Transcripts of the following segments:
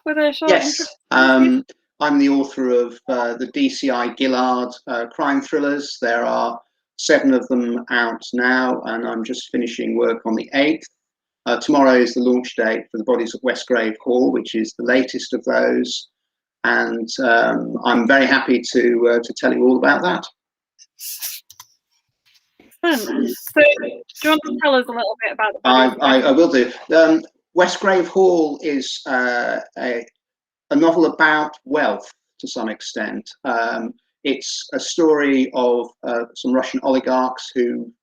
with a short Yes, introduction? I'm the author of the DCI Gillard crime thrillers. There are 7 of them out now, and I'm just finishing work on the 8th. Tomorrow is the launch date for The Bodies at Westgrave Hall, which is the latest of those. And I'm very happy to tell you all about that. Excellent. So, do you want to tell us a little bit about The Bodies? I will do. Westgrave Hall is a novel about wealth to some extent. It's a story of some Russian oligarchs who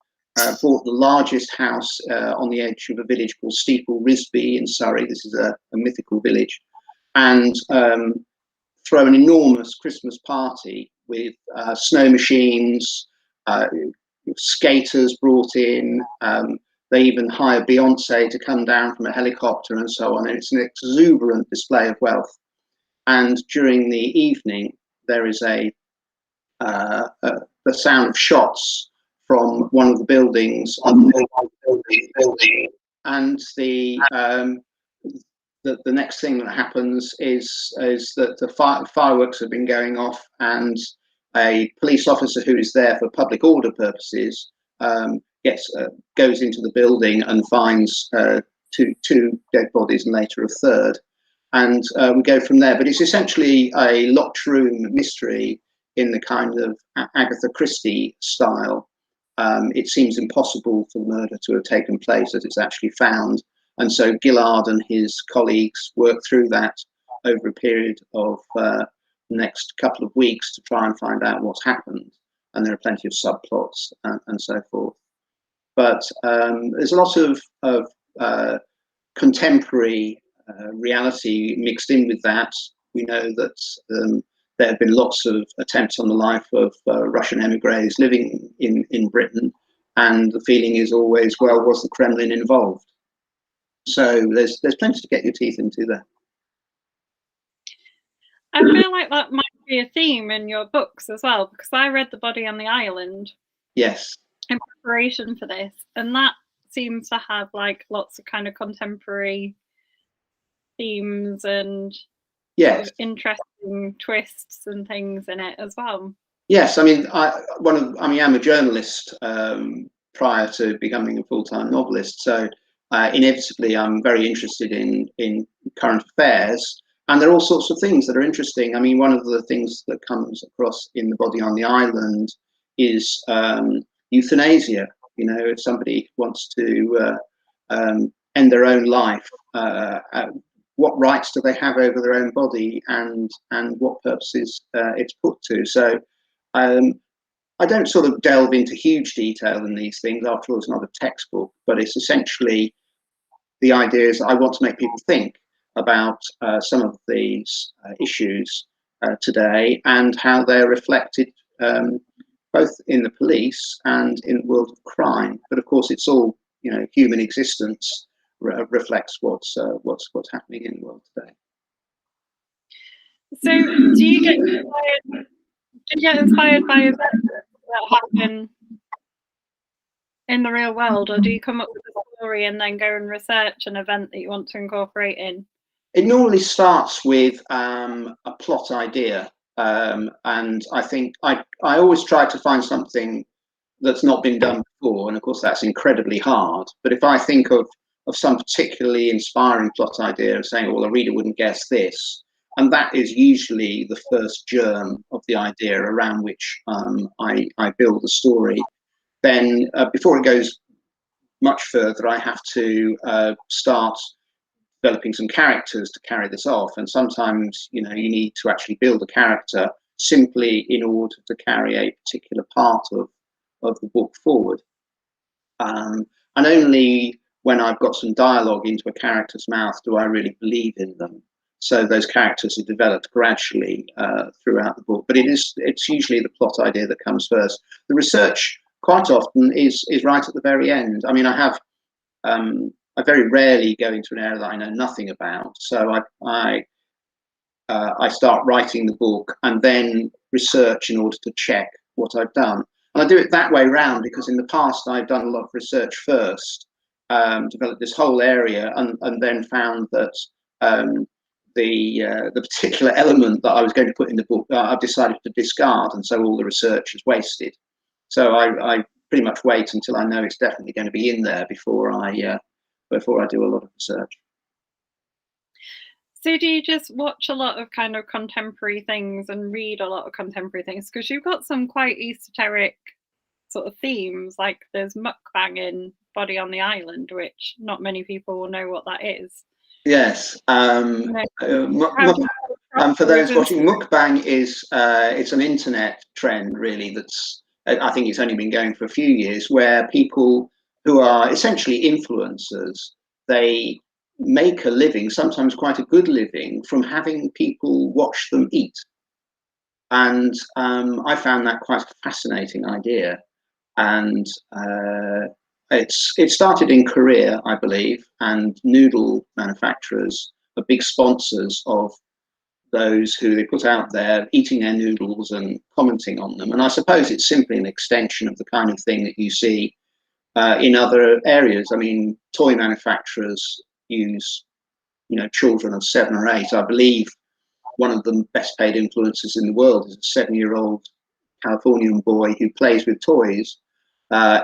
bought the largest house on the edge of a village called Steeple Risby in Surrey. This is a mythical village. And throw an enormous Christmas party with snow machines, skaters brought in. They even hire Beyonce to come down from a helicopter and so on. And it's an exuberant display of wealth. And during the evening, there is the sound of shots from one of the buildings on the building, and the next thing that happens is that the fireworks have been going off, and a police officer who is there for public order purposes goes into the building and finds two dead bodies and later a third. And we go from there. But it's essentially a locked room mystery in the kind of Agatha Christie style. It seems impossible for the murder to have taken place as it's actually found. And so Gillard and his colleagues work through that over a period of the next couple of weeks to try and find out what's happened. And there are plenty of subplots and so forth. But there's a lot of contemporary reality mixed in with that. We know that there have been lots of attempts on the life of Russian emigres living in Britain, and the feeling is always, well, was the Kremlin involved? So there's plenty to get your teeth into there. I feel like that might be a theme in your books as well, because I read The Body on the Island. Yes. In preparation for this, and that seems to have like lots of kind of contemporary themes and yes, sort of interesting twists and things in it as well. Yes, I mean, I'm a journalist prior to becoming a full-time novelist, so inevitably I'm very interested in current affairs, and there are all sorts of things that are interesting. I mean, one of the things that comes across in The Body on the Island is euthanasia. You know, if somebody wants to end their own life, what rights do they have over their own body, and what purposes it's put to? So I don't sort of delve into huge detail in these things. After all, it's not a textbook, but it's essentially the idea is I want to make people think about some of these issues today and how they're reflected both in the police and in the world of crime. But of course, it's all, you know, human existence reflects what's happening in the world today. So, do you get inspired by events that happen in the real world, or do you come up with a story and then go and research an event that you want to incorporate in? It normally starts with a plot idea, and I think I always try to find something that's not been done before, and of course that's incredibly hard. But if I think of some particularly inspiring plot idea of saying, well, a reader wouldn't guess this, and that is usually the first germ of the idea around which I build the story, then before it goes much further, I have to start developing some characters to carry this off. And sometimes, you know, you need to actually build a character simply in order to carry a particular part of the book forward. And only when I've got some dialogue into a character's mouth do I really believe in them. So those characters are developed gradually throughout the book. But it's usually the plot idea that comes first. The research quite often is right at the very end. I mean, I very rarely go into an area that I know nothing about. So I start writing the book and then research in order to check what I've done. And I do it that way round because in the past I've done a lot of research first, developed this whole area, and then found that the particular element that I was going to put in the book, I've decided to discard, and so all the research is wasted. So I pretty much wait until I know it's definitely going to be in there before I do a lot of research. So do you just watch a lot of kind of contemporary things and read a lot of contemporary things? Because you've got some quite esoteric sort of themes, like there's mukbang in Body on the Island, which not many people will know what that is. Yes. For those watching, mukbang is it's an internet trend, really. That's, I think it's only been going for a few years, where people who are essentially influencers, they make a living, sometimes quite a good living, from having people watch them eat. And I found that quite a fascinating idea. And it started in Korea, I believe, and noodle manufacturers are big sponsors of those who they put out there eating their noodles and commenting on them. And I suppose it's simply an extension of the kind of thing that you see in other areas. I mean, toy manufacturers use, children of 7 or 8. I believe one of the best paid influencers in the world is a 7-year-old Californian boy who plays with toys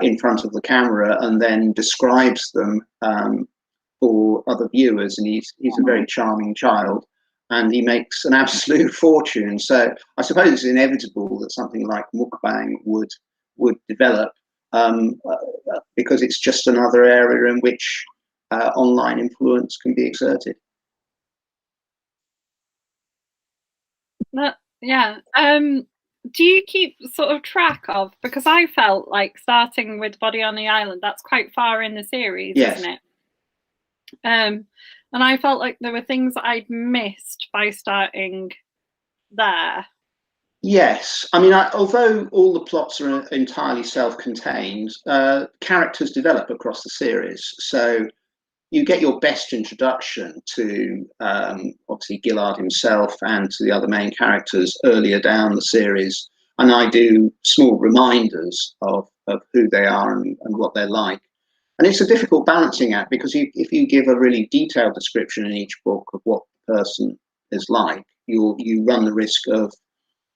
in front of the camera and then describes them for other viewers. And he's a very charming child, and he makes an absolute fortune. So I suppose it's inevitable that something like mukbang would develop, because it's just another area in which online influence can be exerted. Yeah. Do you keep sort of track of, because I felt like starting with Body on the Island, that's quite far in the series, yes. Isn't it? And I felt like there were things that I'd missed by starting there. Yes, I mean, although all the plots are entirely self-contained, characters develop across the series. So you get your best introduction to obviously Gillard himself and to the other main characters earlier down the series, and I do small reminders of who they are and what they're like. And it's a difficult balancing act, because if you give a really detailed description in each book of what the person is like, you run the risk of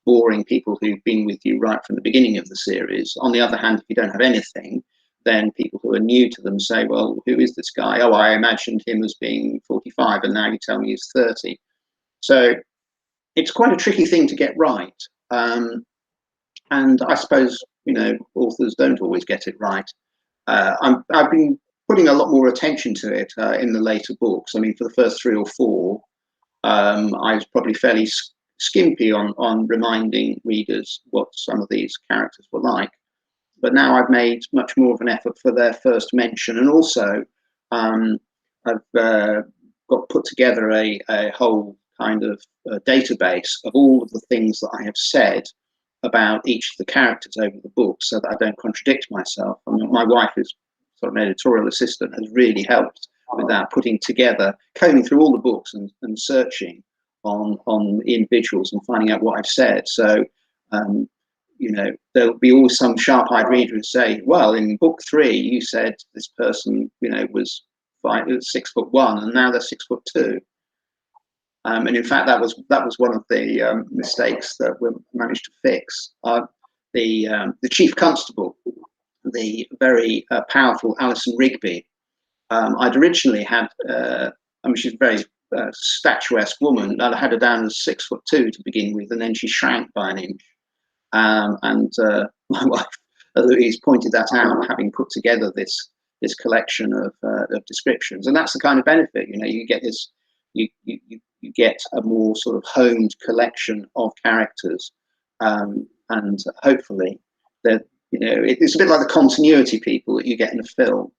boring people who've been with you right from the beginning of the series. On the other hand, if you don't have anything, then people who are new to them say, well, who is this guy? Oh, I imagined him as being 45 and now you tell me he's 30. So it's quite a tricky thing to get right. And I suppose, authors don't always get it right. I've been putting a lot more attention to it in the later books. I mean, for the first 3 or 4, I was probably fairly skimpy on reminding readers what some of these characters were like. But now I've made much more of an effort for their first mention. And also, I've got put together a whole kind of database of all of the things that I have said about each of the characters over the book, so that I don't contradict myself. I mean, my wife, is sort of an editorial assistant, has really helped with that, putting together, combing through all the books and searching on individuals and finding out what I've said. So, there'll be always some sharp-eyed reader who say, well, in book 3, you said this person, was 6'1", and now they're 6'2". And in fact, that was one of the mistakes that we managed to fix. The chief constable, the very powerful Alison Rigby, I'd originally had, she's a very statuesque woman. I had her down as 6'2" to begin with, and then she shrank by an inch. My wife Louise pointed that out, having put together this collection of descriptions, and that's the kind of benefit. You get this, you get a more sort of honed collection of characters, and hopefully that it's a bit like the continuity people that you get in a film.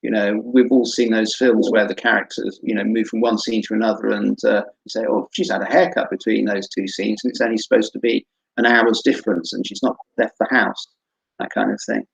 We've all seen those films where the characters, move from one scene to another, and you say, "Oh, she's had a haircut between those 2 scenes, and it's only supposed to be an hour's difference, and she's not left the house." That kind of thing.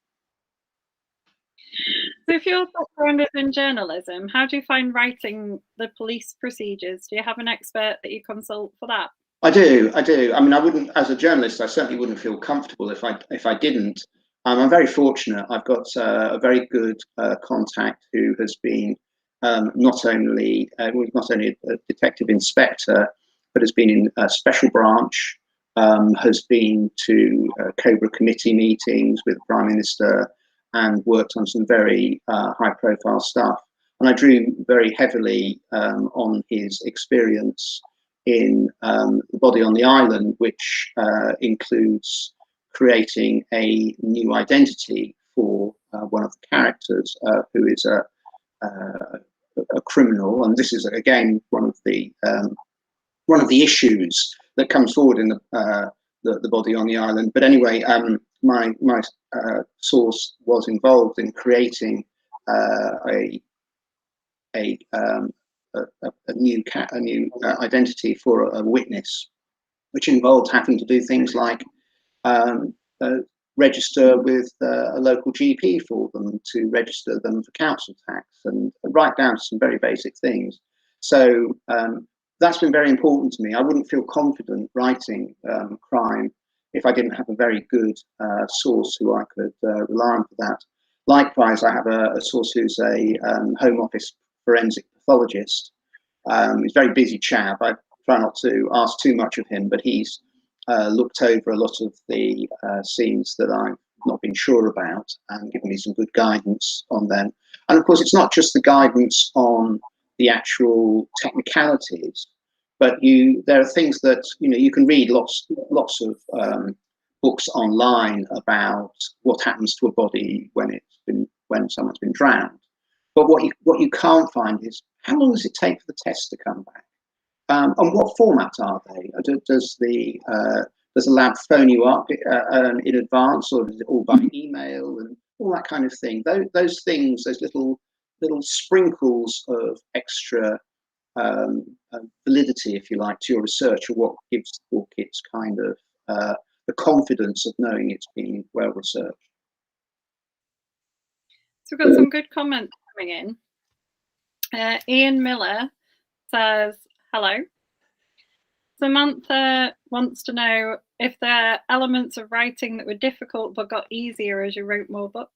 So if your background is in journalism, how do you find writing the police procedures? Do you have an expert that you consult for that? I do. I mean, I wouldn't, as a journalist, I certainly wouldn't feel comfortable if I didn't. I'm very fortunate. I've got a very good contact who has been not only a detective inspector, but has been in a special branch, has been to Cobra committee meetings with the Prime Minister, and worked on some very high-profile stuff. And I drew very heavily on his experience in The Body on the Island, which includes creating a new identity for one of the characters, who is a criminal. And this is again one of the issues that comes forward in the Body on the Island. But anyway, my source was involved in creating a new identity for a witness, which involved having to do things like register with a local GP for them, to register them for council tax, and right down to some very basic things. So that's been very important to me. I wouldn't feel confident writing crime if I didn't have a very good source who I could rely on for that. Likewise, I have a source who's a Home Office forensic pathologist. He's a very busy chap. I try not to ask too much of him, but he's looked over a lot of the scenes that I've not been sure about and given me some good guidance on them. And of course, it's not just the guidance on the actual technicalities, but there are things that you can read lots of books online about what happens to a body when someone's been drowned. But what you can't find is how long does it take for the tests to come back? And what format are they? Does the lab phone you up in advance, or is it all by email and all that kind of thing? Those things, those little sprinkles of extra validity, if you like, to your research, are what gives the book its kind of the confidence of knowing it's been well researched. So we've got some good comments coming in. Ian Miller says, hello. Samantha wants to know if there are elements of writing that were difficult but got easier as you wrote more books.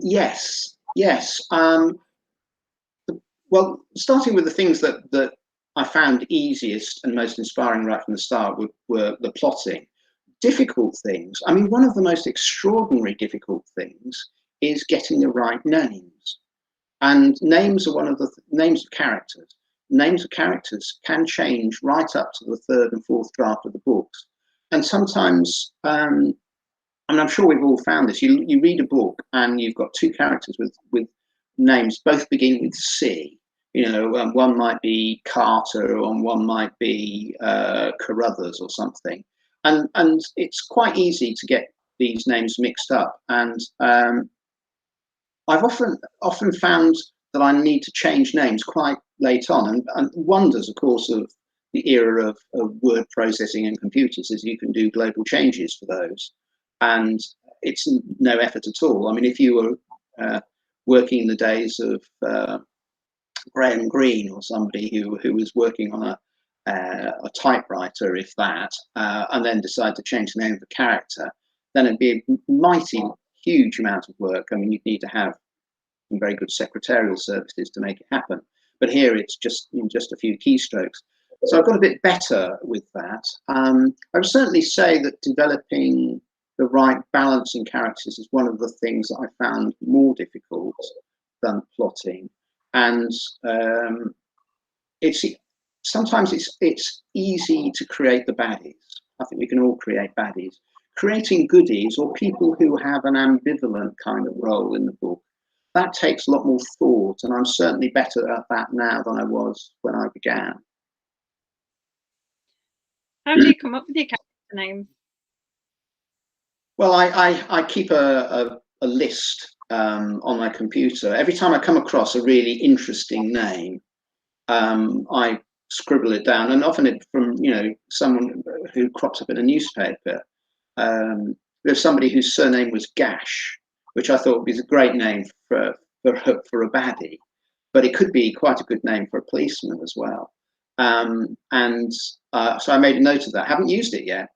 Yes. Well, starting with the things that I found easiest and most inspiring right from the start were the plotting. Difficult things. I mean, one of the most extraordinary difficult things is getting the right names. And names are one of the names of characters. Names of characters can change right up to the third and fourth draft of the books. And sometimes, and I'm sure we've all found this, you read a book and you've got two characters with names both beginning with C. One might be Carter and one might be Carruthers or something. And it's quite easy to get these names mixed up. And I've often found that I need to change names quite late on, and wonders, of course, of the era of word processing and computers is you can do global changes for those, and it's no effort at all. I mean, if you were working in the days of Graham Greene or somebody who was working on a typewriter, if that, and then decide to change the name of the character, then it'd be a mighty huge amount of work. I mean, you'd need to have some very good secretarial services to make it happen. But here it's just in just a few keystrokes. So I've got a bit better with that. I would certainly say that developing the right balance in characters is one of the things that I found more difficult than plotting. And sometimes it's easy to create the baddies. I think we can all create baddies. Creating goodies, or people who have an ambivalent kind of role in the book, that takes a lot more thought, and I'm certainly better at that now than I was when I began. How do you come up with your character names? Well, I keep a list on my computer. Every time I come across a really interesting name, I scribble it down, and often it's from someone who crops up in a newspaper. There's somebody whose surname was Gash, which I thought was a great name for a baddie, but it could be quite a good name for a policeman as well. So I made a note of that. I haven't used it yet,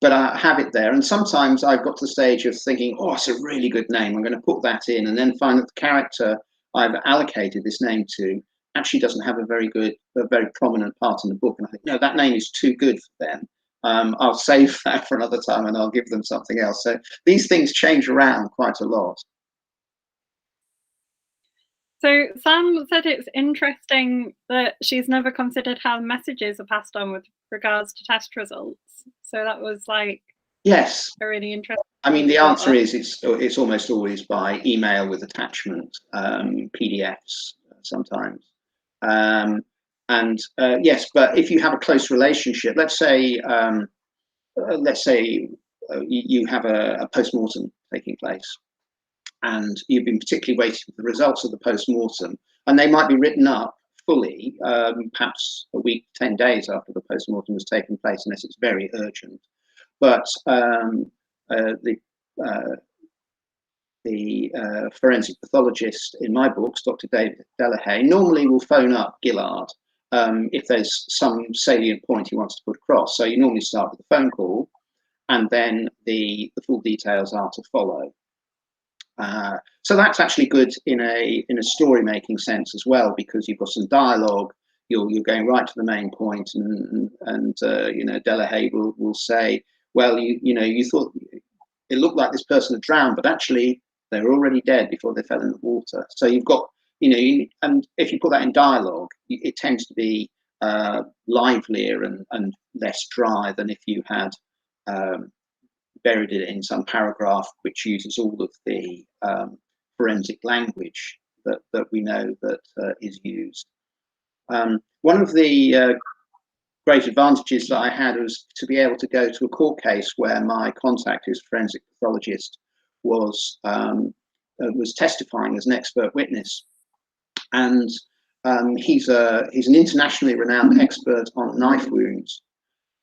but I have it there. And sometimes I've got to the stage of thinking, oh, it's a really good name, I'm going to put that in, and then find that the character I've allocated this name to actually doesn't have a very prominent part in the book. And I think, no, that name is too good for them. I'll save that for another time and I'll give them something else. So these things change around quite a lot. So Sam said it's interesting that she's never considered how messages are passed on with regards to test results. So that was like, yes, a really interesting. I mean, the answer is it's almost always by email with attachment, PDFs sometimes. Yes, but if you have a close relationship, let's say you have a post-mortem taking place, and you've been particularly waiting for the results of the post-mortem, and they might be written up fully, perhaps a week, 10 days after the post-mortem has taken place, unless it's very urgent. But the forensic pathologist in my books, Dr. David Delahaye, normally will phone up Gillard if there's some salient point he wants to put across. So you normally start with a phone call, and then the full details are to follow. So that's actually good in a story making sense as well, because you've got some dialogue. You're going right to the main point, and Delahaye will say, well, you thought it looked like this person had drowned, but actually they were already dead before they fell in the water. So you've got, and if you put that in dialogue, it tends to be livelier and less dry than if you had buried it in some paragraph which uses all of the forensic language that we know that is used. One of the great advantages that I had was to be able to go to a court case where my contact, who's a forensic pathologist, was testifying as an expert witness, and he's an internationally renowned expert on knife wounds,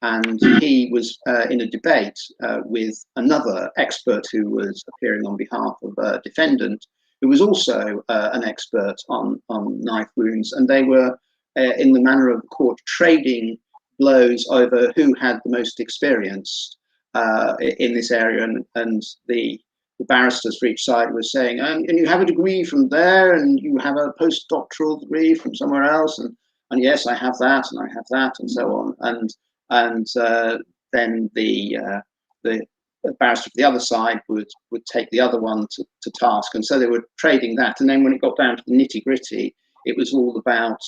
and he was in a debate with another expert who was appearing on behalf of a defendant who was also an expert on knife wounds, and they were in the manner of the court trading blows over who had the most experience in this area, and the barristers for each side were saying, and you have a degree from there, and you have a postdoctoral degree from somewhere else, and yes, I have that, and I have that, and so on, and then the barrister for the other side would take the other one to task, and so they were trading that, and then when it got down to the nitty gritty, it was all about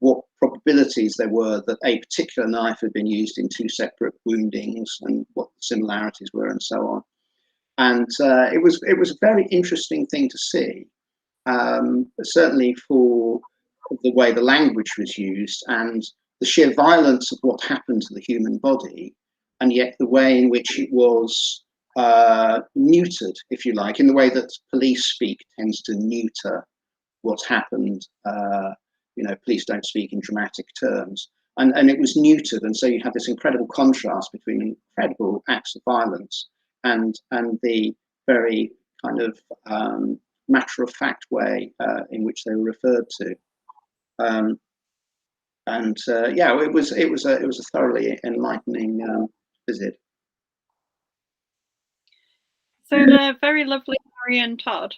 what probabilities there were that a particular knife had been used in two separate woundings, and what the similarities were, and so on. And it was a very interesting thing to see, certainly for the way the language was used and the sheer violence of what happened to the human body, and yet the way in which it was neutered, if you like, in the way that police speak tends to neuter what's happened. Police don't speak in dramatic terms, and it was neutered, and so you have this incredible contrast between incredible acts of violence and the very kind of matter-of-fact way in which they were referred to. It was a thoroughly enlightening visit. So the very lovely Marion Todd.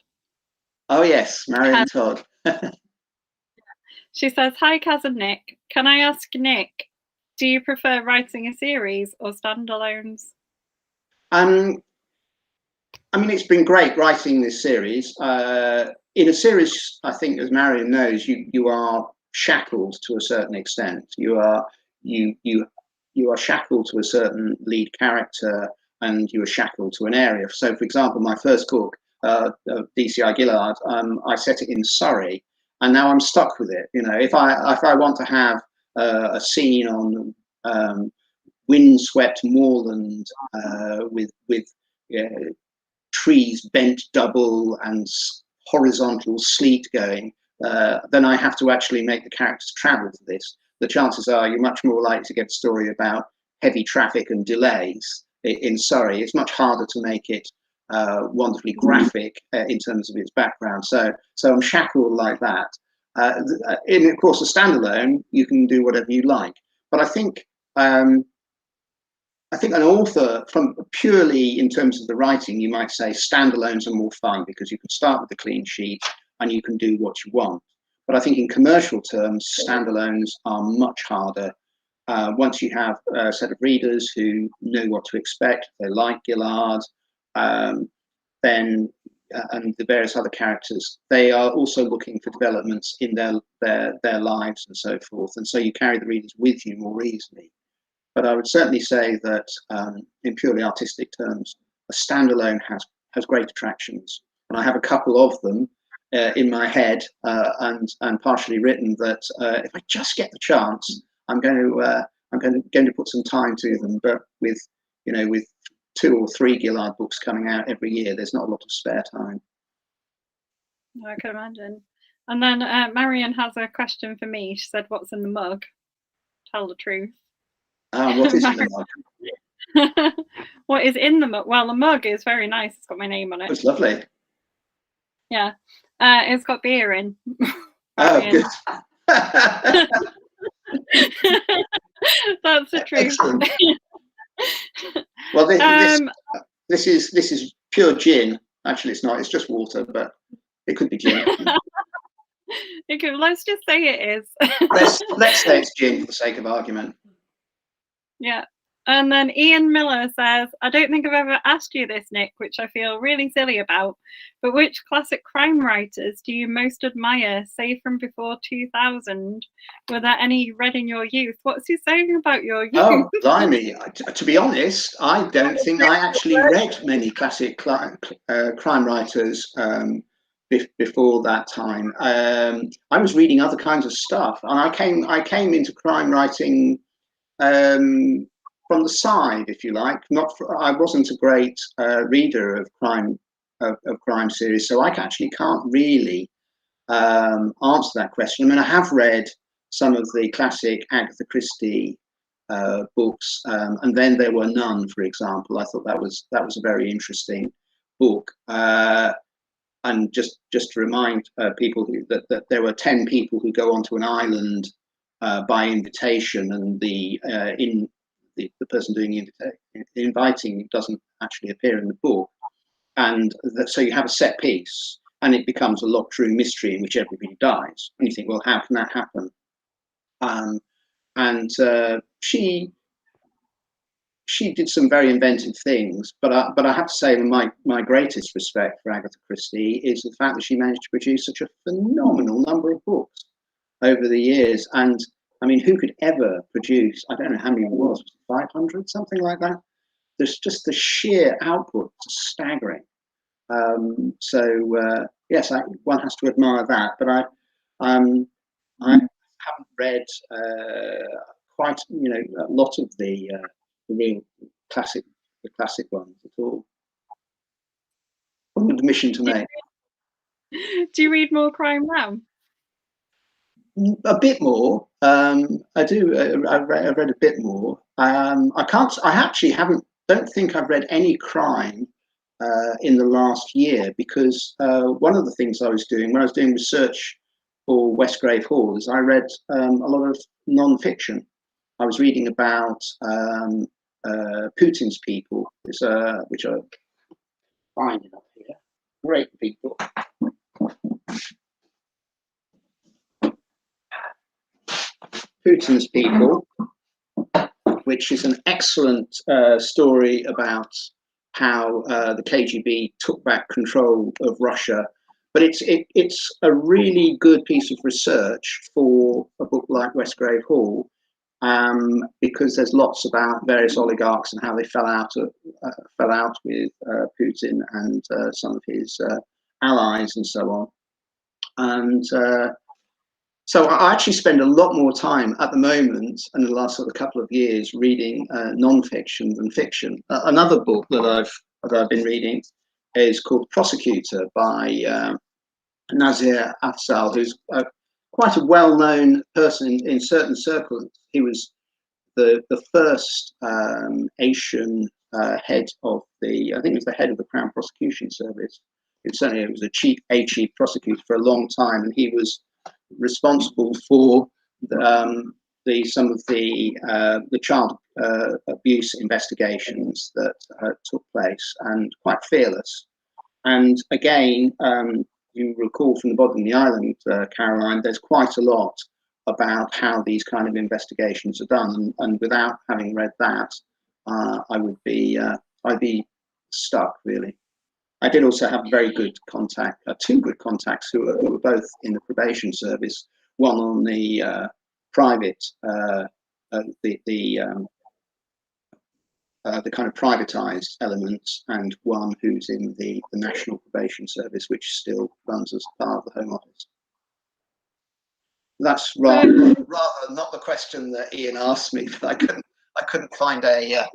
Oh yes, Marion Todd. She says, "Hi, Kaz and Nick. Can I ask Nick, do you prefer writing a series or standalones?" I mean, it's been great writing this series. In a series, I think, as Marion knows, you are shackled to a certain extent. You are shackled to a certain lead character, and you are shackled to an area. So, for example, my first book, DCI Gillard, I set it in Surrey, and now I'm stuck with it. If I want to have a scene on windswept moorland with trees bent double and horizontal sleet going, then I have to actually make the characters travel to this. The chances are you're much more likely to get a story about heavy traffic and delays in Surrey. It's much harder to make it wonderfully graphic in terms of its background. So I'm shackled like that. In, of course, a standalone, you can do whatever you like. But I think an author, from purely in terms of the writing, you might say standalones are more fun because you can start with a clean sheet and you can do what you want. But I think in commercial terms, standalones are much harder. Once you have a set of readers who know what to expect, they like Gillard, then and the various other characters, they are also looking for developments in their lives and so forth, and so you carry the readers with you more easily. But I would certainly say that in purely artistic terms, a standalone has great attractions, and I have a couple of them in my head and partially written that if I just get the chance, I'm going to put some time to them. But with 2 or 3 Gillard books coming out every year, there's not a lot of spare time. I can imagine. And then Marion has a question for me. She said, "What's in the mug? Tell the truth." What is in the mug? What is in the mug? Well, the mug is very nice. It's got my name on it. It's lovely. Yeah. It's got beer in. Oh, good. That's the truth. Excellent. Well, this is pure gin. Actually, it's not. It's just water, but it could be gin. Let's just say it is. let's say it's gin for the sake of argument. Yeah. And then Ian Miller says, "I don't think I've ever asked you this, Nick, which I feel really silly about, but which classic crime writers do you most admire, say from before 2000? Were there any you read in your youth?" What's he saying about your youth? Oh, blimey. To be honest, I don't think I actually read many classic crime writers before that time. I was reading other kinds of stuff, and I came into crime writing from the side, if you like. I wasn't a great reader of crime series, so I actually can't really answer that question. I mean, I have read some of the classic Agatha Christie books, and Then There Were None, for example. I thought that was a very interesting book. And just to remind people that there were 10 people who go onto an island by invitation, and the person doing the inviting doesn't actually appear in the book, and so you have a set piece, and it becomes a locked room mystery in which everybody dies, and you think, well, how can that happen? And she did some very inventive things, but I have to say my greatest respect for Agatha Christie is the fact that she managed to produce such a phenomenal number of books over the years. And I mean, who could ever produce, I don't know how many it was 500, something like that? There's just the sheer output is staggering. Yes, one has to admire that. But I haven't read quite a lot of the real classic ones at all. What an admission to make. Do you read more crime now? A bit more. I do. I've read a bit more. I actually don't think I've read any crime in the last year, because one of the things I was doing when I was doing research for Westgrave Hall is I read a lot of non-fiction. I was reading about Putin's people, which are fine enough here. Great people. Putin's People, which is an excellent story about how the KGB took back control of Russia. But it's a really good piece of research for a book like Westgrave Hall, because there's lots about various oligarchs and how they fell out with Putin and some of his allies and so on. And so I actually spend a lot more time at the moment, and in the last sort of couple of years, reading non-fiction than fiction. Another book that I've been reading is called Prosecutor by Nazir Afzal, who's quite a well-known person in certain circles. He was the first Asian head of I think it was the head of the Crown Prosecution Service. It was a chief prosecutor for a long time, and he was responsible for some of the child abuse investigations that took place, and quite fearless. And again, you recall from the bottom of the island, Caroline, there's quite a lot about how these kind of investigations are done, and without having read that, I'd be stuck really. I did also have very good contact, two good contacts who were both in the probation service. One on the private, the kind of privatised elements, and one who's in the National Probation Service, which still runs as part of the Home Office. That's rather not the question that Ian asked me, but I couldn't find a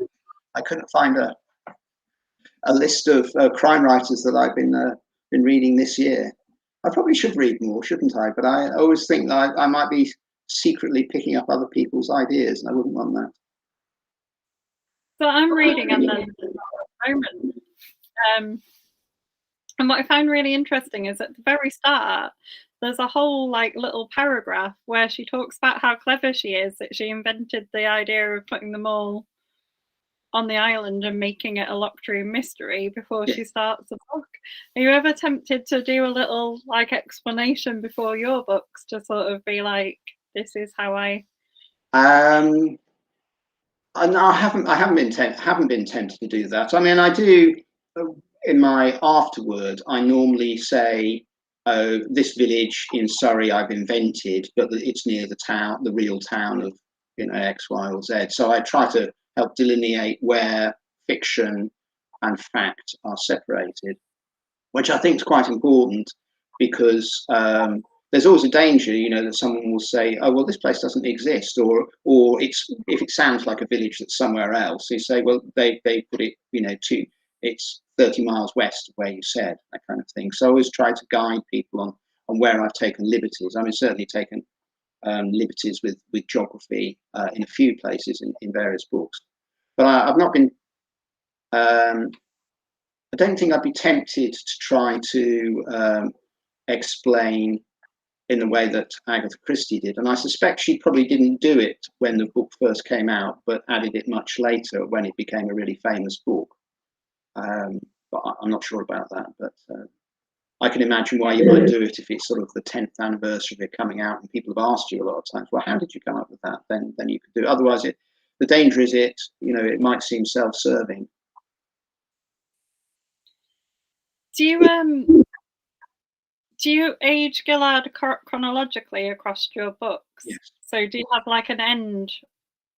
list of crime writers that I've been reading this year. I probably should read more, shouldn't I? But I always think that I might be secretly picking up other people's ideas, and I wouldn't want that. So I'm reading and then moment. And what I found really interesting is at the very start, there's a whole like little paragraph where she talks about how clever she is, that she invented the idea of putting them all on the island and making it a locked room mystery before she starts the book. Are you ever tempted to do a little like explanation before your books to sort of be like, this is how I? No, I haven't been tempted to do that. I mean, I do in my afterword. I normally say, "Oh, this village in Surrey I've invented, but it's near the town, the real town of X, Y, or Z." So I try to help delineate where fiction and fact are separated, which I think is quite important because there's always a danger, that someone will say, "Oh, well, this place doesn't exist," or if it sounds like a village that's somewhere else, you say, "Well, they put it, it's 30 miles west of where you said," that kind of thing. So I always try to guide people on where I've taken liberties. I mean, certainly taken liberties with geography in a few places in various books, but I've not been. I don't think I'd be tempted to try to explain in the way that Agatha Christie did. And I suspect she probably didn't do it when the book first came out, but added it much later when it became a really famous book. But I'm not sure about that. But I can imagine why you might do it if it's sort of the 10th anniversary of it coming out and people have asked you a lot of times, well, how did you come up with that? Then you could do it. Otherwise, the danger is it might seem self-serving. Do you age Gillard chronologically across your books? Yes. So do you have like an end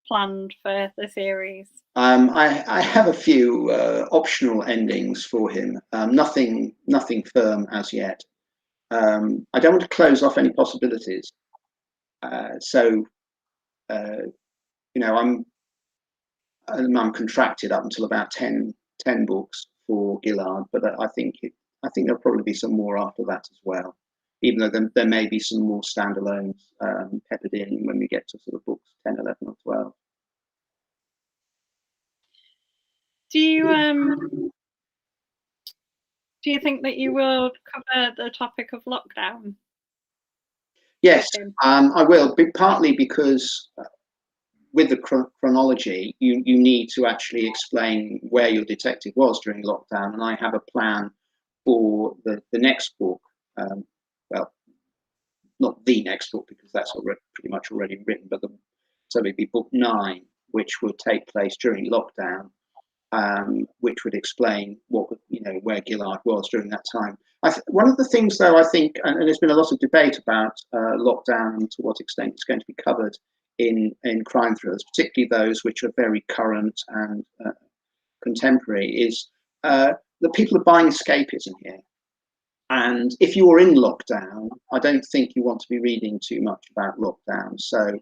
planned for the series? I have a few optional endings for him. Nothing firm as yet. I don't want to close off any possibilities. I'm contracted up until about 10 books for Gillard, but I think there'll probably be some more after that as well, even though there may be some more standalones peppered in when we get to sort of books 10, 11 or 12. Do you think that you will cover the topic of lockdown? Yes, I will, partly because with the chronology, you need to actually explain where your detective was during lockdown, and I have a plan for the next book. Well, not the next book because that's pretty much already written, but so it'd be book 9, which would take place during lockdown, which would explain where Gillard was during that time. One of the things, though, I think, and there's been a lot of debate about lockdown and to what extent it's going to be covered in crime thrillers, particularly those which are very current and contemporary, is that people are buying escapism here. And if you're in lockdown, I don't think you want to be reading too much about lockdown. So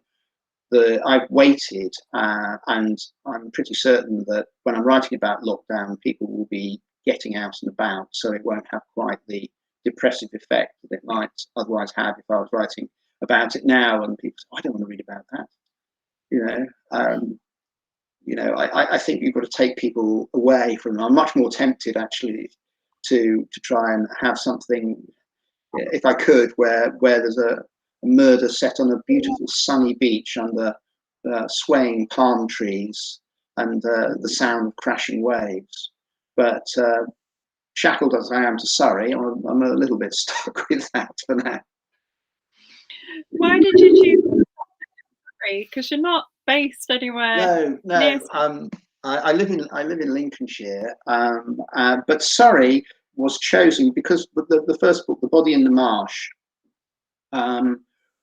I've waited, and I'm pretty certain that when I'm writing about lockdown, people will be getting out and about, so it won't have quite the depressive effect that it might otherwise have if I was writing about it now and people say, I don't want to read about that. I think you've got to take people away from them. I'm much more tempted actually to try and have something, if I could, where there's a murder set on a beautiful sunny beach under swaying palm trees and the sound of crashing waves. But shackled as I am to Surrey, I'm a little bit stuck with that for now. Why did you choose Surrey? Because you're not based anywhere near. No. I live in Lincolnshire, but Surrey was chosen because the first book, The Body in the Marsh,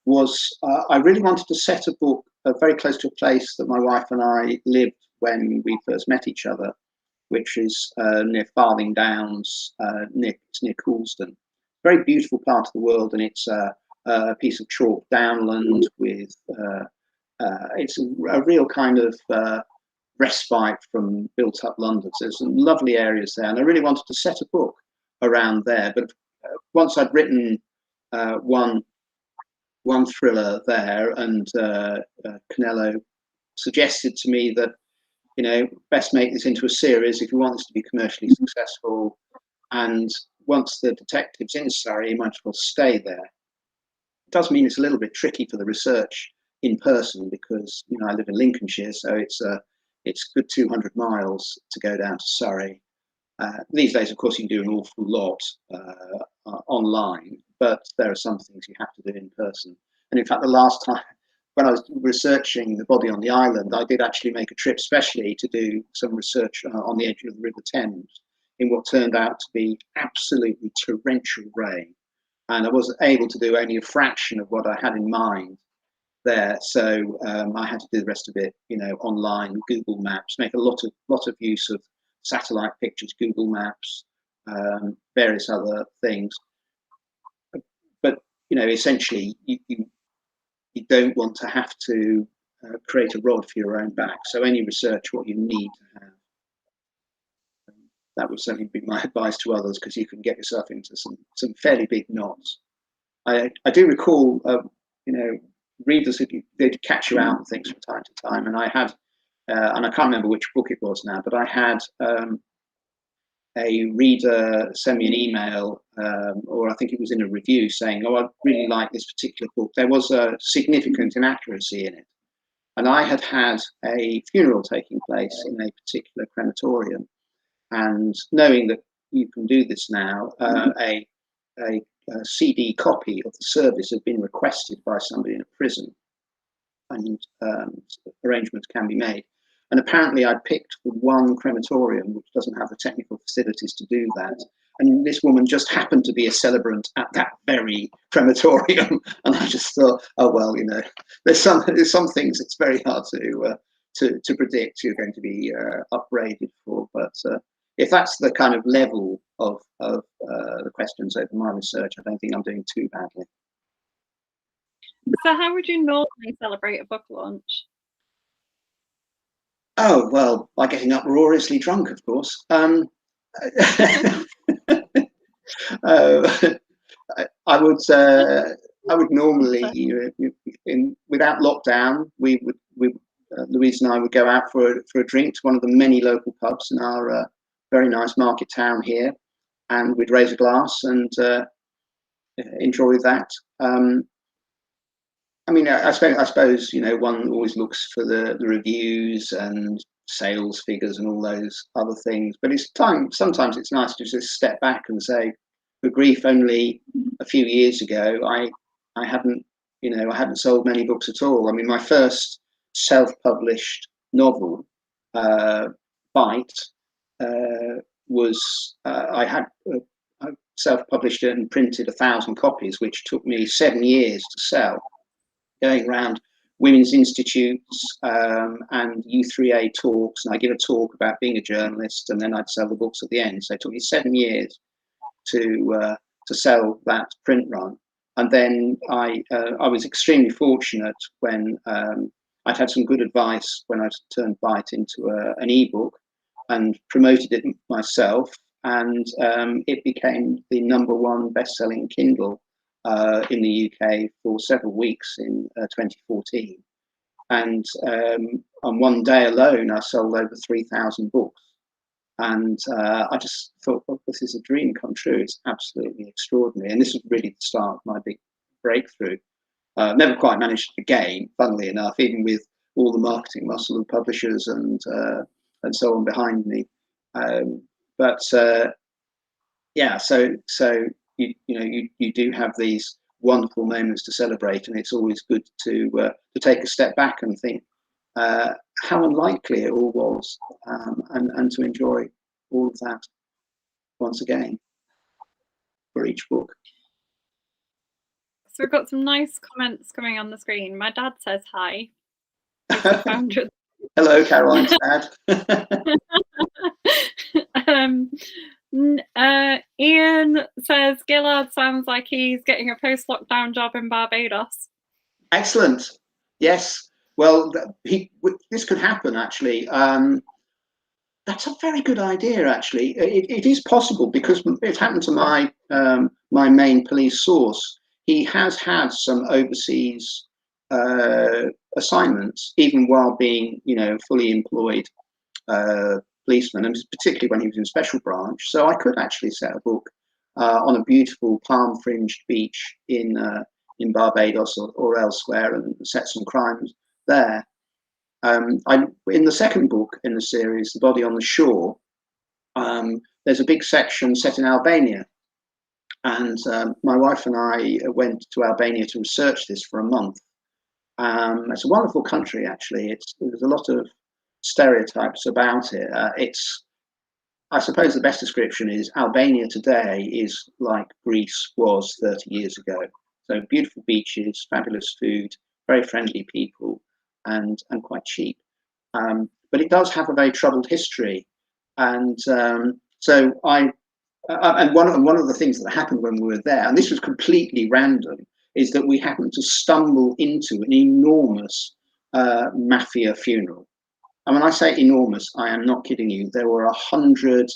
was I really wanted to set a book very close to a place that my wife and I lived when we first met each other, which is near Farthing Downs, near Coulsdon. Very beautiful part of the world, and it's a piece of chalk downland with it's a real kind of respite from built-up London. So there's some lovely areas there, and I really wanted to set a book around there. But once I'd written one thriller there, and Canello suggested to me that, best make this into a series if you want this to be commercially successful. And once the detective's in Surrey, you might as well stay there. It does mean it's a little bit tricky for the research in person because, I live in Lincolnshire, so it's a good 200 miles to go down to Surrey. These days, of course, you can do an awful lot online, but there are some things you have to do in person. And in fact, the last time when I was researching The Body on the Island, I did actually make a trip specially to do some research on the edge of the River Thames in what turned out to be absolutely torrential rain. And I wasn't able to do only a fraction of what I had in mind there. So I had to do the rest of it, online, Google Maps, make a lot of use of satellite pictures, Google Maps, various other things. But essentially, you don't want to have to create a rod for your own back. So any research, what you need to have. That would certainly be my advice to others, because you can get yourself into some fairly big knots. I do recall, readers who did catch you out and things from time to time, and I had, and I can't remember which book it was now, but I had a reader send me an email, or I think it was in a review, saying, "Oh, I really like this particular book. There was a significant inaccuracy in it." And I had a funeral taking place in a particular crematorium, and knowing that you can do this now, a CD copy of the service had been requested by somebody in a prison, and arrangements can be made. And apparently I picked the one crematorium which doesn't have the technical facilities to do that. And this woman just happened to be a celebrant at that very crematorium. And I just thought, oh, well, there's some things it's very hard to predict you're going to be upbraided for. But if that's the kind of level of the questions over my research, I don't think I'm doing too badly. So how would you normally celebrate a book launch? Oh, well, by getting uproariously drunk, of course. I would normally, without lockdown, Louise and I would go out for a drink to one of the many local pubs in our very nice market town here, and we'd raise a glass and enjoy that. I suppose one always looks for the reviews and sales figures and all those other things, but sometimes it's nice to just step back and say, for grief, only a few years ago I hadn't sold many books at all. My first self-published novel, Bite, was I had self-published it and printed 1,000 copies, which took me 7 years to sell, going around women's institutes and U3A talks, and I give a talk about being a journalist, and then I'd sell the books at the end. So it took me 7 years to sell that print run. And then I was extremely fortunate when I'd had some good advice when I turned Bite into an ebook and promoted it myself, and it became the #1 best-selling Kindle in the UK for several weeks in 2014. And on one day alone, I sold over 3,000 books. And I just thought, oh, this is a dream come true. It's absolutely extraordinary. And this was really the start of my big breakthrough. Never quite managed it again, funnily enough, even with all the marketing muscle of publishers and so on behind me. But yeah, so you do have these wonderful moments to celebrate, and it's always good to take a step back and think how unlikely it all was, and to enjoy all of that once again for each book. So we've got some nice comments coming on the screen. My dad says hi. He's the founder. Hello, Caroline's dad. Ian says Gillard sounds like he's getting a post-lockdown job in Barbados. Excellent. Yes. Well, this could happen actually. That's a very good idea. Actually, it is possible because it happened to my my main police source. He has had some overseas assignments, even while being, fully employed policeman, and particularly when he was in special branch. So I could actually set a book on a beautiful palm-fringed beach in Barbados or elsewhere, and set some crimes there. In the second book in the series, The Body on the Shore, there's a big section set in Albania. And my wife and I went to Albania to research this for a month. It's a wonderful country, actually. There's a lot of stereotypes about it. I suppose the best description is Albania today is like Greece was 30 years ago. So beautiful beaches, fabulous food, very friendly people, and quite cheap. But it does have a very troubled history. And so and one of the things that happened when we were there, and this was completely random, is that we happened to stumble into an enormous mafia funeral. And when I say enormous, I am not kidding you. There were 100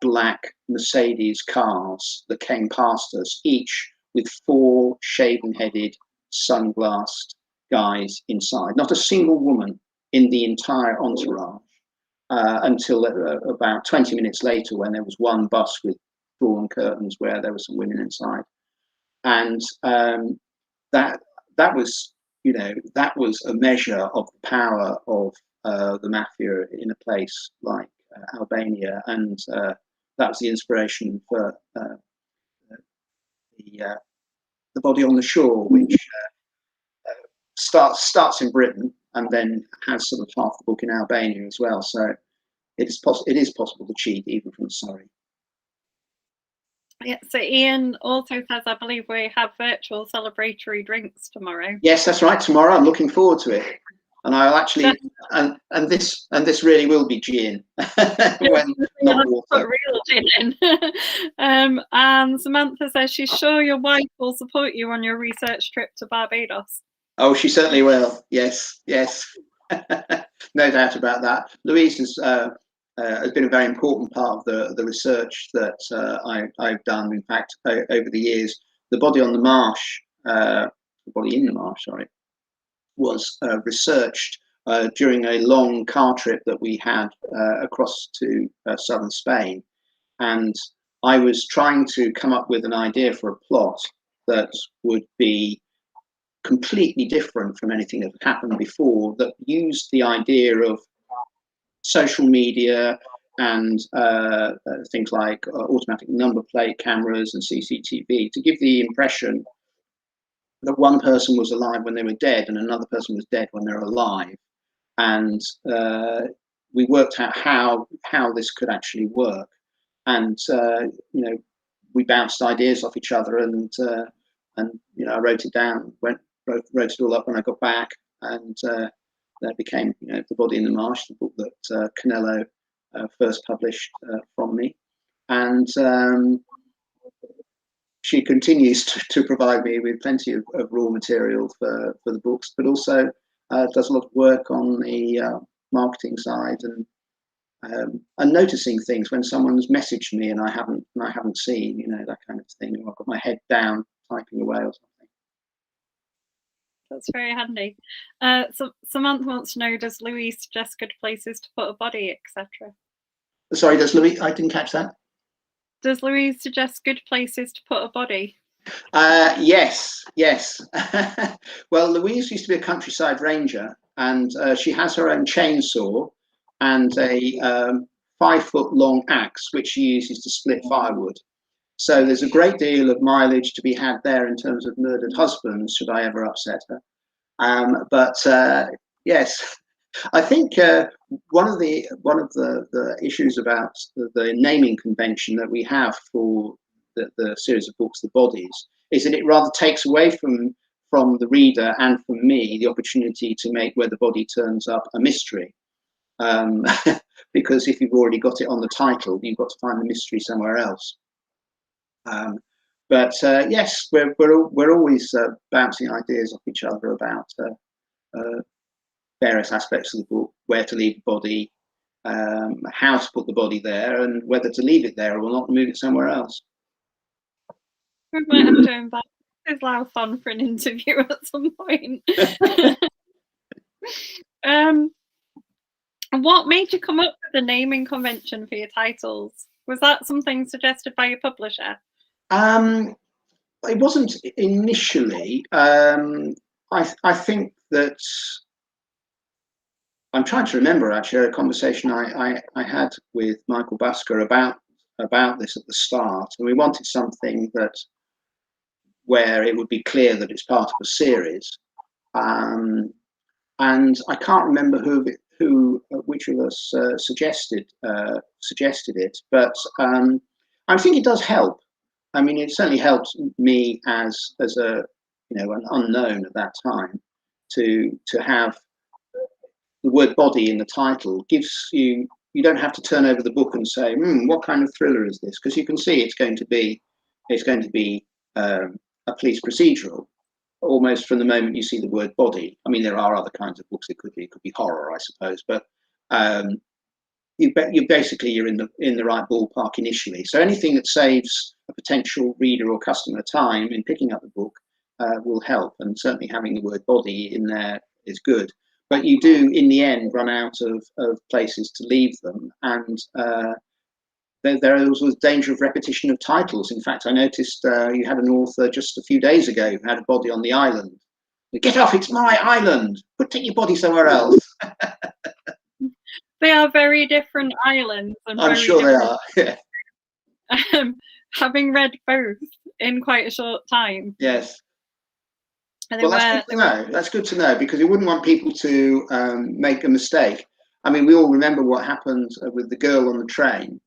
black Mercedes cars that came past us, each with 4 shaven-headed, sunglassed guys inside. Not a single woman in the entire entourage until about 20 minutes later, when there was one bus with drawn curtains where there were some women inside. And that was, that was a measure of the power of the mafia in a place like Albania, and that was the inspiration for the Body on the Shore, which starts in Britain and then has sort of half the book in Albania as well. So it is possible to cheat even from Surrey. Yeah, so Ian also says, I believe we have virtual celebratory drinks tomorrow. Yes, that's right. Tomorrow, I'm looking forward to it, and I'll actually and this really will be gin when not water. Put real gin in. And Samantha says she's sure your wife will support you on your research trip to Barbados. Oh, she certainly will. Yes, no doubt about that. Louise has been a very important part of the research that I've done. In fact, over the years, the body on the marsh, the body in the marsh, sorry, was researched during a long car trip that we had across to southern Spain, and I was trying to come up with an idea for a plot that would be completely different from anything that had happened before, that used the idea of social media and things like automatic number plate cameras and CCTV to give the impression that one person was alive when they were dead and another person was dead when they're alive. And we worked out how this could actually work. And we bounced ideas off each other, and I wrote it down, wrote it all up when I got back, and that became The Body in the Marsh, the book that Canello first published from me. And she continues to provide me with plenty of raw material for the books, but also does a lot of work on the marketing side, and noticing things when someone's messaged me and I haven't seen, that kind of thing. I've got my head down typing away or something. That's very handy. So Samantha wants to know, does Louise suggest good places to put a body, etc.? Sorry, does Louise? I didn't catch that. Does Louise suggest good places to put a body? Yes. Well, Louise used to be a countryside ranger, and she has her own chainsaw and a 5-foot long axe, which she uses to split firewood. So there's a great deal of mileage to be had there in terms of murdered husbands, should I ever upset her. But yes, I think one of the issues about the naming convention that we have for the series of books, The Bodies, is that it rather takes away from the reader and from me the opportunity to make Where the Body Turns Up a mystery. Because if you've already got it on the title, you've got to find the mystery somewhere else. But yes, we're always bouncing ideas off each other about various aspects of the book, where to leave the body, how to put the body there, and whether to leave it there or not, move it somewhere else. We might have to invite Mrs. Louth on for an interview at some point. What made you come up with the naming convention for your titles? Was that something suggested by your publisher? It wasn't initially. I think that I'm trying to remember actually a conversation I had with Michael Basker about this at the start, and we wanted something that where it would be clear that it's part of a series. And I can't remember which of us suggested it, but I think it does help. I mean, it certainly helped me as a an unknown at that time to have the word body in the title. Gives you don't have to turn over the book and say, what kind of thriller is this? Because you can see it's going to be a police procedural almost from the moment you see the word body. I mean, there are other kinds of books it could be horror, I suppose, but you're in the right ballpark initially. So anything that saves a potential reader or customer time in picking up the book will help, and certainly having the word body in there is good. But you do, in the end, run out of places to leave them, and there was danger of repetition of titles. In fact, I noticed you had an author just a few days ago who had a body on the island. Get off, it's my island. Take your body somewhere else. They are very different islands. And I'm sure they are. Yeah. Having read both in quite a short time. Yes. Well, that's good to know, because we wouldn't want people to make a mistake. I mean, we all remember what happened with The Girl on the Train.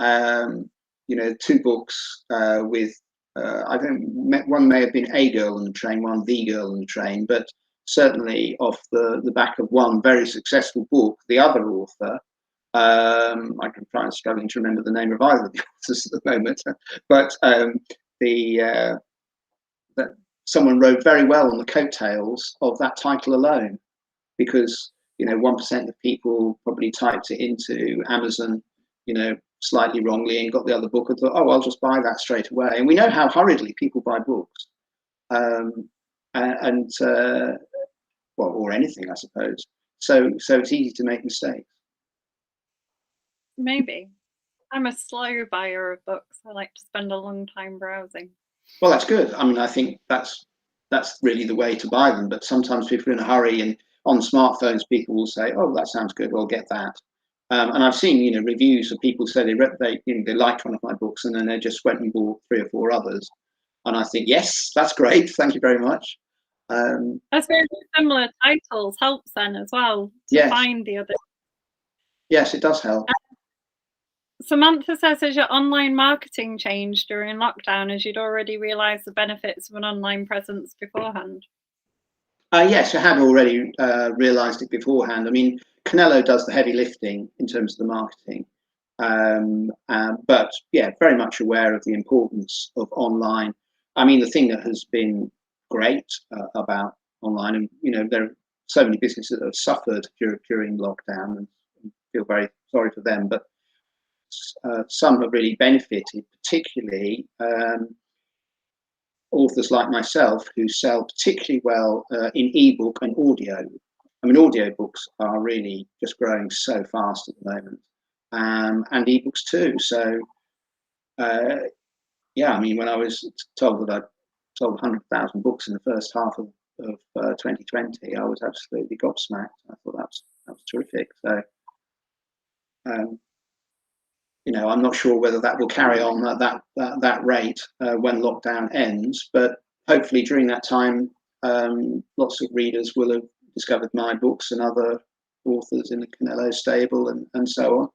Two books with one may have been A Girl on the Train, one The Girl on the Train, but certainly off the back of one very successful book, the other author, I can try and struggling to remember the name of either of the authors at the moment, but someone wrote very well on the coattails of that title alone, because 1% of people probably typed it into Amazon, slightly wrongly, and got the other book and thought, oh, I'll just buy that straight away. And we know how hurriedly people buy books, or anything, I suppose. So it's easy to make mistakes. Maybe. I'm a slow buyer of books. I like to spend a long time browsing. Well, that's good. I mean, I think that's really the way to buy them. But sometimes people are in a hurry, and on smartphones, people will say, "Oh, that sounds good. I'll get that." And I've seen, reviews of people say they liked one of my books, and then they just went and bought 3 or 4 others. And I think, yes, that's great. Thank you very much. That's very similar titles helps then as well to find the other. Yes, it does help. Samantha says, has your online marketing changed during lockdown, as you'd already realised the benefits of an online presence beforehand? Yes, I had already realised it beforehand. I mean, Canelo does the heavy lifting in terms of the marketing. But yeah, very much aware of the importance of online. I mean, the thing that has been great about online, and there are so many businesses that have suffered during lockdown, and feel very sorry for them, but some have really benefited, particularly authors like myself, who sell particularly well in ebook and audio. I mean, audiobooks are really just growing so fast at the moment, and ebooks too. So, yeah, I mean, when I was told that I sold 100,000 books in the first half of 2020, I was absolutely gobsmacked. I thought that was terrific. So, I'm not sure whether that will carry on at that rate when lockdown ends, but hopefully during that time, lots of readers will have discovered my books and other authors in the Canello stable and so on.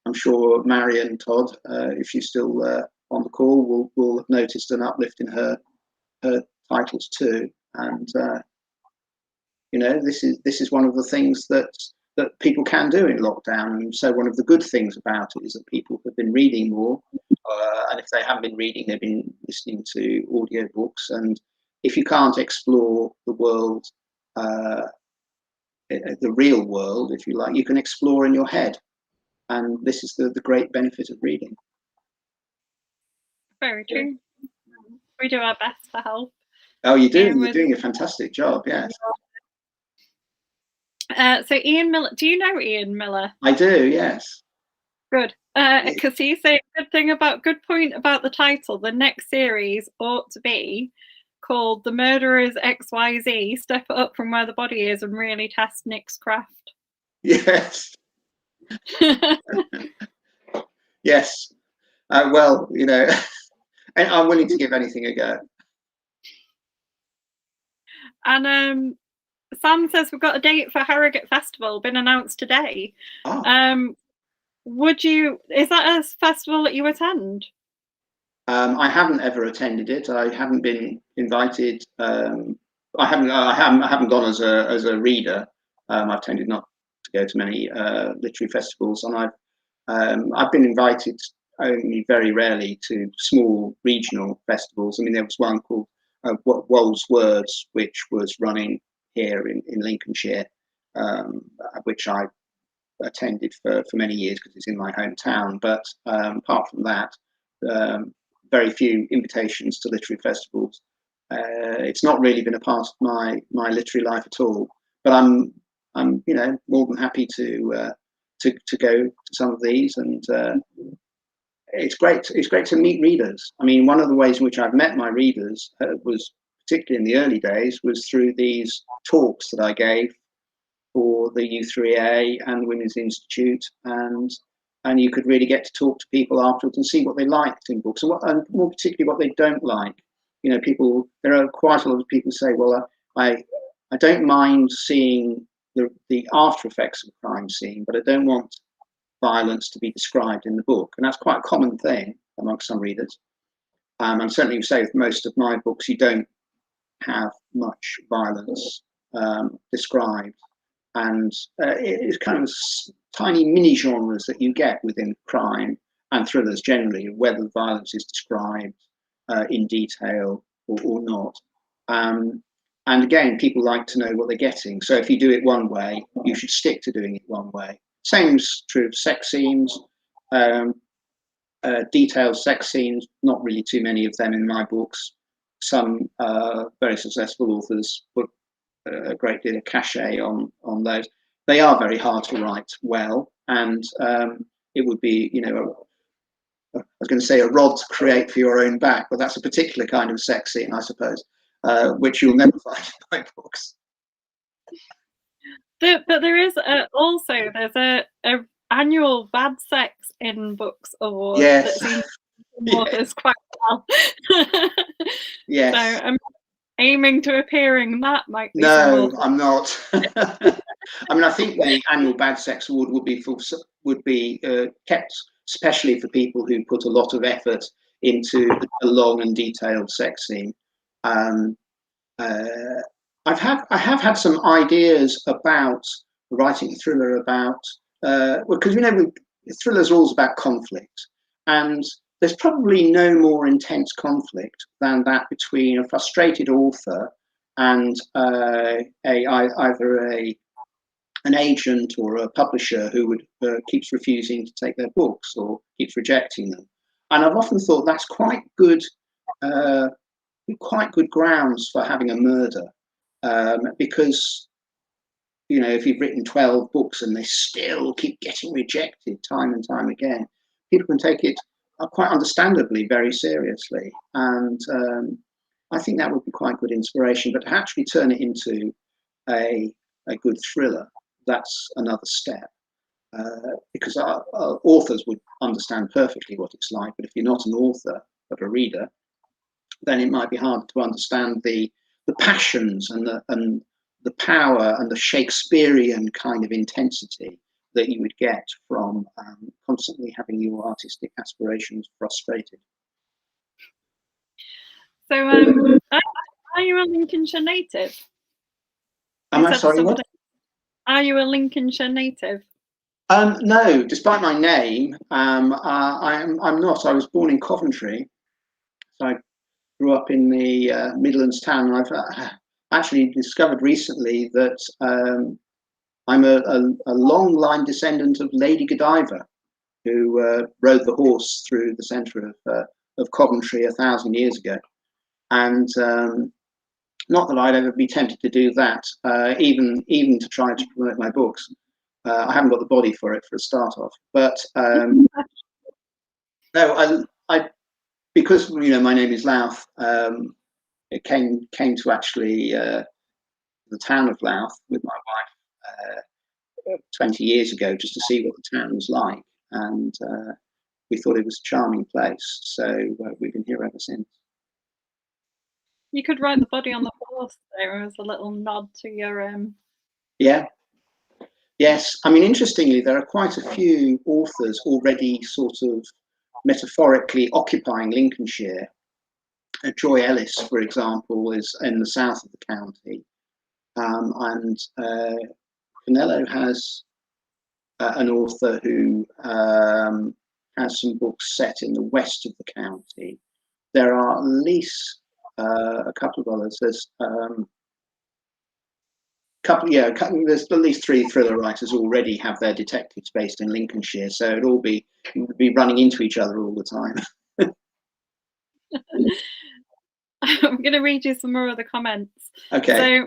I'm sure Marion Todd, if she's still on the call, will have noticed an uplift in her titles too. And this is one of the things that people can do in lockdown. And so one of the good things about it is that people have been reading more, and if they haven't been reading, they've been listening to audiobooks. And if you can't explore the world, the real world, if you like, you can explore in your head. And this is the great benefit of reading. Very true. We do our best to help. Oh, you do. You're doing a fantastic job. Yes. So Ian Miller, do you know Ian Miller? I do. Yes. Good. Because he said good point about the title. The next series ought to be called "The Murderers XYZ: Step Up from Where the Body Is and Really Test Nick's Craft." Yes. Yes. Well, and I'm willing to give anything a go. And Sam says we've got a date for Harrogate Festival, been announced today. Oh. Is that a festival that you attend? I haven't ever attended it. I haven't been invited. I haven't gone as a reader. I've tended not to go to many literary festivals, and I've been invited only very rarely to small regional festivals. I mean, there was one called Wool's Words, which was running here in Lincolnshire, which I attended for many years because it's in my hometown. But apart from that, very few invitations to literary festivals. It's not really been a part of my literary life at all. But I'm more than happy to go to some of these, and it's great to meet readers. I mean, one of the ways in which I've met my readers was, particularly in the early days, was through these talks that I gave for the U3A and the Women's Institute, and you could really get to talk to people afterwards and see what they liked in books, and more particularly what they don't like. There are quite a lot of people who say, well, I don't mind seeing the after effects of a crime scene, but I don't want violence to be described in the book. And that's quite a common thing amongst some readers. And certainly say with most of my books, you don't have much violence described. And it's kind of tiny mini genres that you get within crime and thrillers generally, whether the violence is described in detail or not. And again, people like to know what they're getting. So if you do it one way, you should stick to doing it one way. Same's true of sex scenes, detailed sex scenes, not really too many of them in my books. Some very successful authors put a great deal of cachet on those. They are very hard to write well, and it would be, I was going to say a rod to create for your own back, but that's a particular kind of sex scene, I suppose, which you'll never find in my books. But there is also there's a annual bad sex in books award that seems authors quite well. Yes. So I'm aiming to appearing in that might be. No, I'm not. I mean, I think the annual bad sex award would be kept especially for people who put a lot of effort into a long and detailed sex scene. I have had some ideas about writing a thriller about, because thrillers are always about conflict, and there's probably no more intense conflict than that between a frustrated author and either an agent or a publisher who keeps refusing to take their books or keeps rejecting them. And I've often thought that's quite good grounds for having a murder. Because if you've written 12 books and they still keep getting rejected time and time again, people can take it quite understandably very seriously. And I think that would be quite good inspiration. But to actually turn it into a good thriller, that's another step. because our authors would understand perfectly what it's like, but if you're not an author but a reader, then it might be hard to understand the passions and the power and the Shakespearean kind of intensity that you would get from constantly having your artistic aspirations frustrated. So, are you a Lincolnshire native? Am I sorry? What? Are you a Lincolnshire native? No, despite my name, I'm not. I was born in Coventry, so I grew up in the Midlands town. And I've actually discovered recently that I'm a long line descendant of Lady Godiva, who rode the horse through the centre of Coventry 1,000 years ago. And not that I'd ever be tempted to do that, even to try to promote my books. I haven't got the body for it for a start off, but no, I because my name is Louth. It came to actually the town of Louth with my wife 20 years ago, just to see what the town was like, and we thought it was a charming place, so we've been here ever since. You could write the body on the horse there as a little nod to your Yeah. Yes, I mean, interestingly, there are quite a few authors already sort of metaphorically occupying Lincolnshire. Joy Ellis, for example, is in the south of the county, and Canello has an author who has some books set in the west of the county. There are at least a couple of others. There's there's at least 3 thriller writers already have their detectives based in Lincolnshire, so it'd all be running into each other all the time. I'm going to read you some more of the comments. Okay. So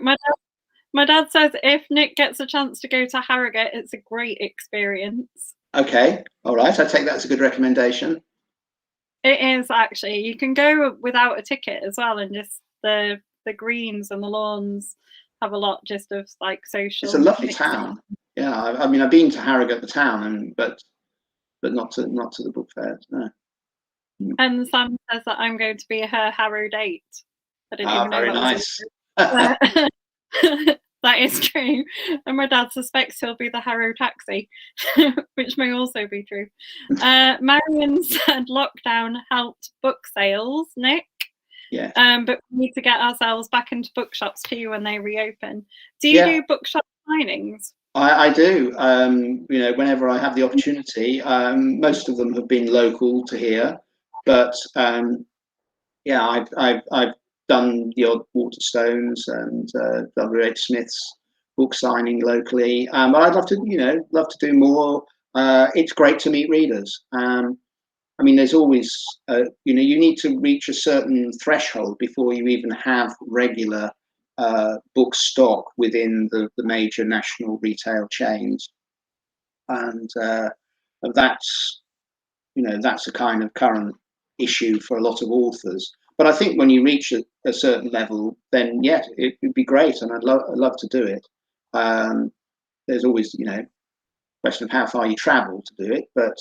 my dad says if Nick gets a chance to go to Harrogate, it's a great experience. Okay, all right. I take that as a good recommendation. It is actually. You can go without a ticket as well, and just the greens and the lawns have a lot just of like social. It's a lovely town. Yeah, I mean, I've been to Harrogate, the town, but not to the book fairs. No. And Sam says that I'm going to be her Harrow date. I didn't even know very that nice. was that is true. And my dad suspects he'll be the Harrow taxi, which may also be true. Marion said lockdown helped book sales, Nick. Yeah. But we need to get ourselves back into bookshops too when they reopen. Do you do bookshop signings? I do. Whenever I have the opportunity, most of them have been local to here, but I've done the odd Waterstones and W.H. Smith's book signing locally. But I'd love to do more. It's great to meet readers. I mean, there's always, you need to reach a certain threshold before you even have regular book stock within the major national retail chains, and that's a kind of current issue for a lot of authors. But I think when you reach a certain level, then yes, it would be great, and I'd love to do it. There's always question of how far you travel to do it, but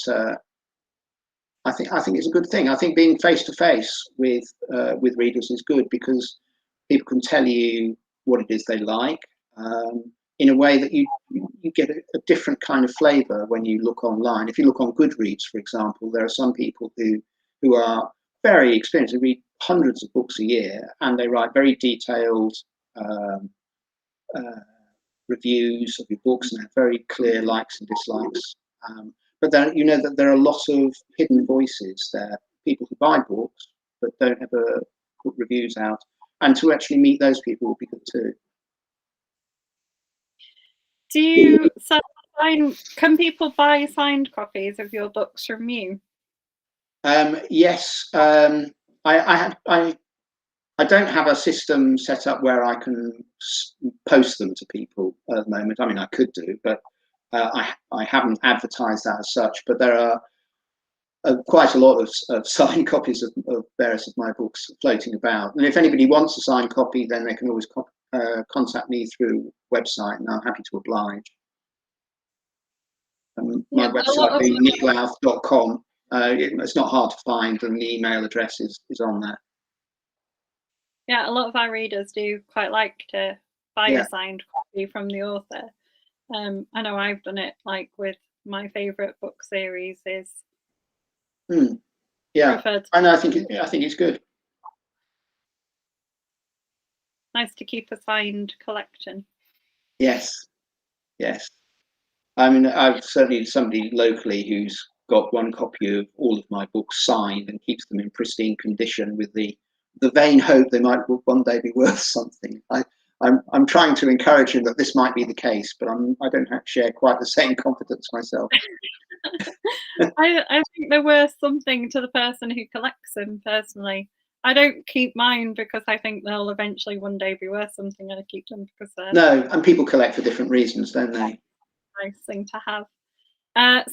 I think it's a good thing. I think being face to face with readers is good, because people can tell you what it is they like in a way that you get a different kind of flavour when you look online. If you look on Goodreads, for example, there are some people who are very experienced. They read hundreds of books a year, and they write very detailed reviews of your books and have very clear likes and dislikes. But then that there are a lot of hidden voices there, people who buy books but don't ever put reviews out. And to actually meet those people would be good too. Do you can people buy signed copies of your books from you? Yes. I don't have a system set up where I can post them to people at the moment. I mean, I could do, but I haven't advertised that as such. But there are quite a lot of signed copies of various of my books floating about. And if anybody wants a signed copy, then they can always contact me through website, and I'm happy to oblige. my website being nicklouth.com. It's not hard to find, and the email address is on there. Yeah, a lot of our readers do quite like to buy a signed copy from the author. I know I've done it, like with my favourite book series is. Yeah, and I think it's good. Nice to keep a signed collection. Yes. I mean, I've certainly somebody locally who's got one copy of all of my books signed and keeps them in pristine condition with the vain hope they might one day be worth something. I'm trying to encourage him that this might be the case, but I don't share quite the same confidence myself. I think they're worth something to the person who collects them, personally. I don't keep mine because I think they'll eventually one day be worth something. I keep them because no, and people collect for different reasons, don't they? Nice thing to have.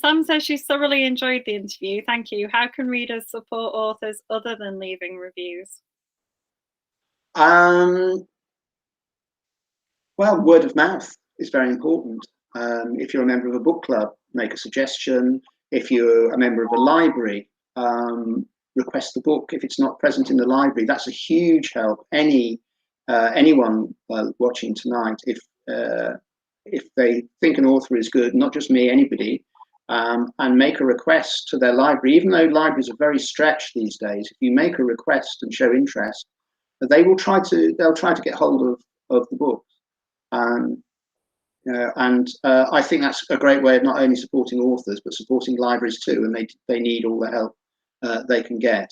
Sam says she's thoroughly enjoyed the interview. Thank you. How can readers support authors other than leaving reviews? Well, word of mouth is very important. If you're a member of a book club, make a suggestion. If you're a member of a library, request the book. If it's not present in the library, that's a huge help. Anyone watching tonight, if they think an author is good, not just me, anybody, and make a request to their library, even though libraries are very stretched these days, if you make a request and show interest, they'll try to get hold of the book. And I think that's a great way of not only supporting authors, but supporting libraries too, and they need all the help they can get.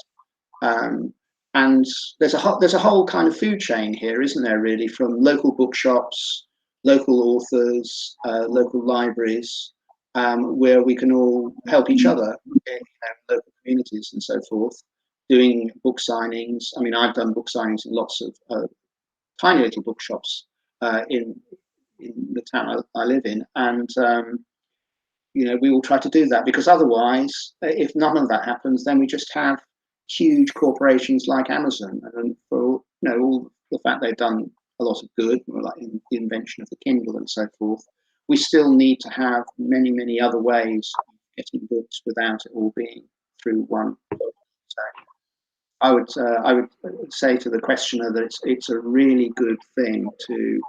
And there's a whole kind of food chain here, isn't there, really, from local bookshops, local authors, local libraries, where we can all help each other in local communities and so forth, doing book signings. I mean, I've done book signings in lots of tiny little bookshops in the town I live in, and we will try to do that, because otherwise, if none of that happens, then we just have huge corporations like Amazon, and for all the fact they've done a lot of good, like the invention of the Kindle and so forth, we still need to have many other ways of getting books without it all being through one. So I would say to the questioner that it's a really good thing to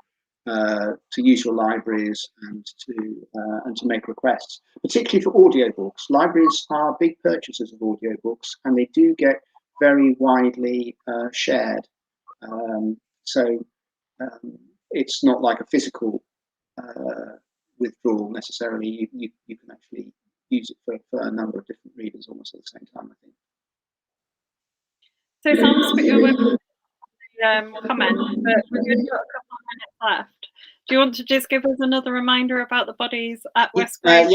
use your libraries and to make requests, particularly for audiobooks. Libraries are big purchasers of audiobooks, and they do get very widely shared. So it's not like a physical withdrawal necessarily. You can actually use it for a number of different readers almost at the same time, I think. So Sam's put your comment, but we've only got a couple of minutes left. Do you want to just give us another reminder about the bodies at Westgrave?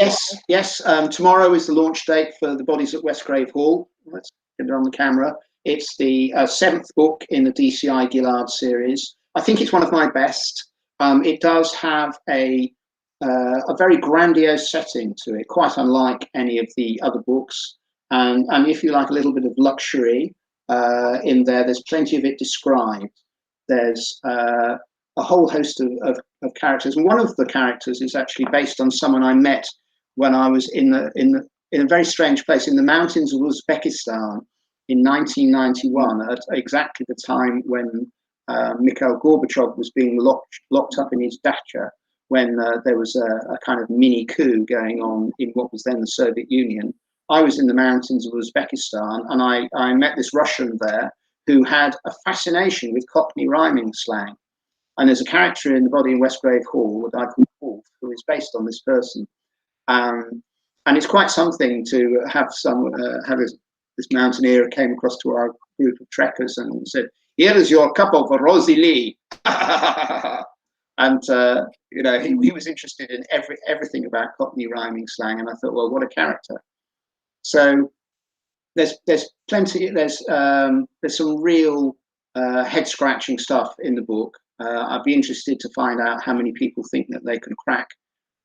Yes. Tomorrow is the launch date for the bodies at Westgrave Hall. Let's get it on the camera. It's the 7th book in the DCI Gillard series. I think it's one of my best. It does have a very grandiose setting to it, quite unlike any of the other books. And if you like a little bit of luxury in there's plenty of it described. There's a whole host of characters, and one of the characters is actually based on someone I met when I was in a very strange place in the mountains of Uzbekistan in 1991, at exactly the time when Mikhail Gorbachev was being locked up in his dacha, when there was a kind of mini coup going on in what was then the Soviet Union. I was in the mountains of Uzbekistan, and I met this Russian there who had a fascination with Cockney rhyming slang. And there's a character in the body in Westgrave Hall, a guy called Wolf, who is based on this person. And it's quite something to have this mountaineer came across to our group of trekkers and said, "Here is your cup of Rosie Lee." And he was interested in everything about Cockney rhyming slang, and I thought, well, what a character. So there's plenty. There's some real head scratching stuff in the book. I'd be interested to find out how many people think that they can crack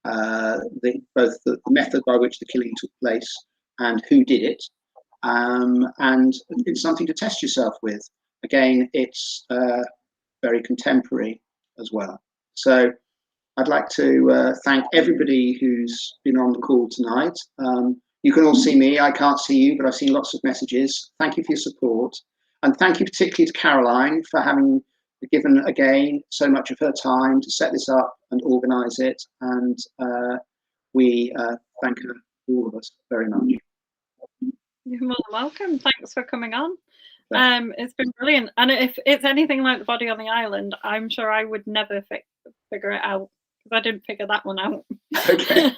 both the method by which the killing took place and who did it. And it's something to test yourself with. Again, it's very contemporary as well. So I'd like to thank everybody who's been on the call tonight. You can all see me. I can't see you, but I've seen lots of messages. Thank you for your support. And thank you particularly to Caroline for having given, again, so much of her time to set this up and organise it. And we thank her, all of us, very much. You're more than welcome. Thanks for coming on. It's been brilliant. And if it's anything like The Body on the Island, I'm sure I would never figure it out, because I didn't figure that one out. Okay.